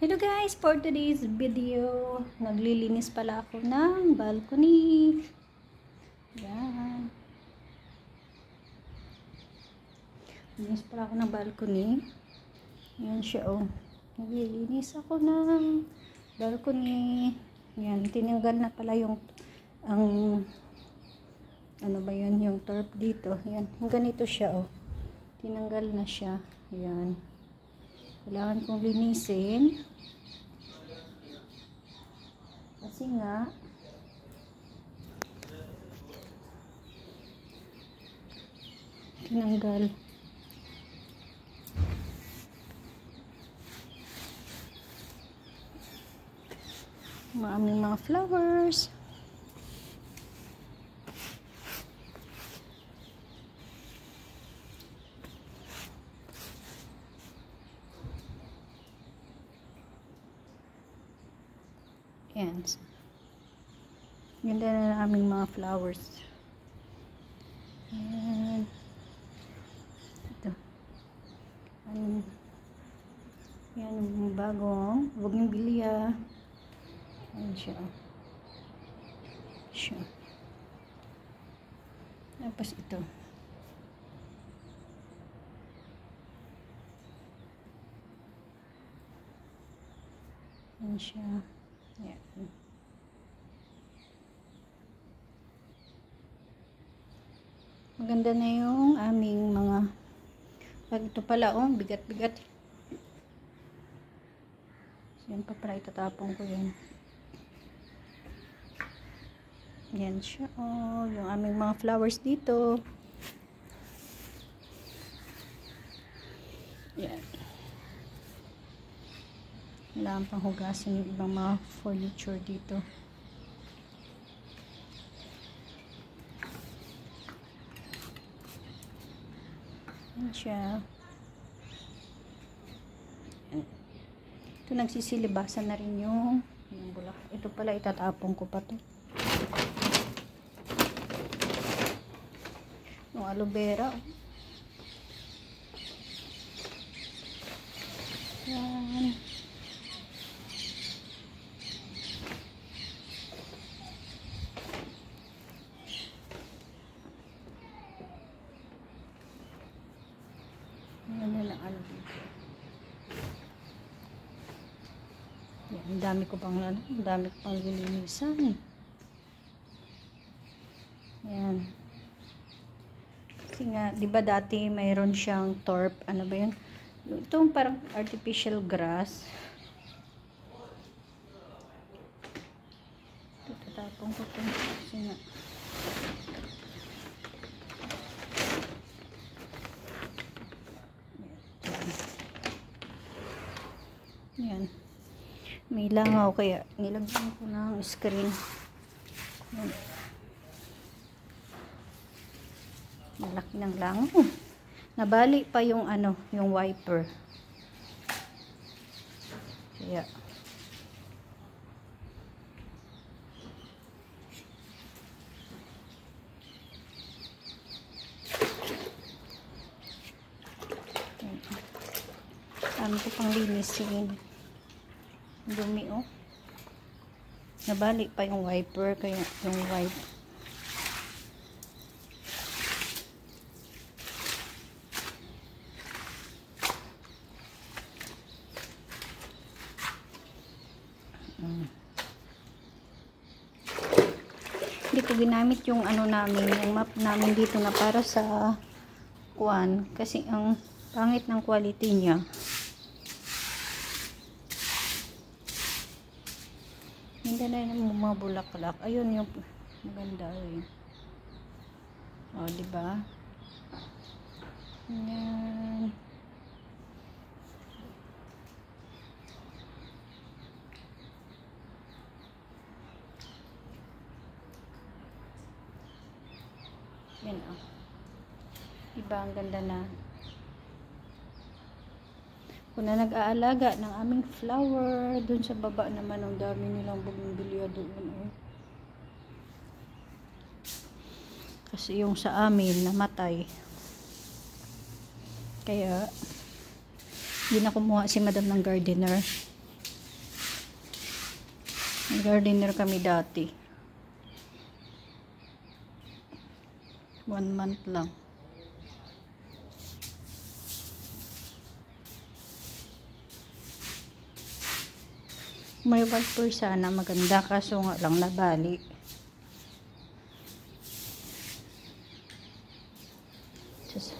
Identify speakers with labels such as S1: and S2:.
S1: Hello guys, for today's video, naglilinis pala ako ng balcony. Yan. Linis pala ako ng balcony. Yan siya oh. Naglilinis ako ng balcony. Yan, tinanggal na pala yung ano ba yun, yung turf dito. Yan, ganito siya oh. Tinanggal na siya. Yan. Kailangan kong linisin. Kasi nga, tinanggal. Maraming mga flowers. Yan. Ganda na aming mga flowers. Yan. Ito. Yan yung bagong. Huwag yung bili ah. Yan siya. Siya. Tapos ito. Yan siya. Yan. Maganda na yung aming mga ito pala oh, bigat-bigat. Yan pa pala, itatapon ko yan. Yan siya oh, yung aming mga flowers dito. Yan. Kailangan pang hugasin yung ibang mga furniture dito. Yan siya. Yan. Ito nagsisilibasan na rin yung bulak. Ito pala itatapon ko pa to. Yung aloe vera. Yan. Ano lang ano dito. Yan, ang dami ko pang lilinisan. Yan. Kasi nga, di ba dati mayroon siyang turf, ano ba yun? Itong parang artificial grass. Ito, tatapong ko ito. Kasi nga. Yan. May langaw kaya nilagyan ko ng screen. Yan. Malaki ng langaw. Nabali pa yung ano, yung wiper. Kaya ano ko pang linisin. Dumi oh. Nabali pa yung wiper kaya yung wipe. Hindi ko ginamit yung ano namin, yung map namin dito na para sa kuwan kasi ang pangit ng quality niya. Hindi na yung mga bulaklak. Ayun yung maganda eh. O, diba? Yan. Yan o. Diba ang ganda na. Kung na nag-aalaga ng aming flower, dun sa baba naman ang dami nilang bumbilya doon. Eh. Kasi yung sa amin namatay. Kaya hindi na kumuha si madam ng gardener. Gardener kami dati. 1 month lang. May wiper sana maganda, kaso nga lang nabali. Just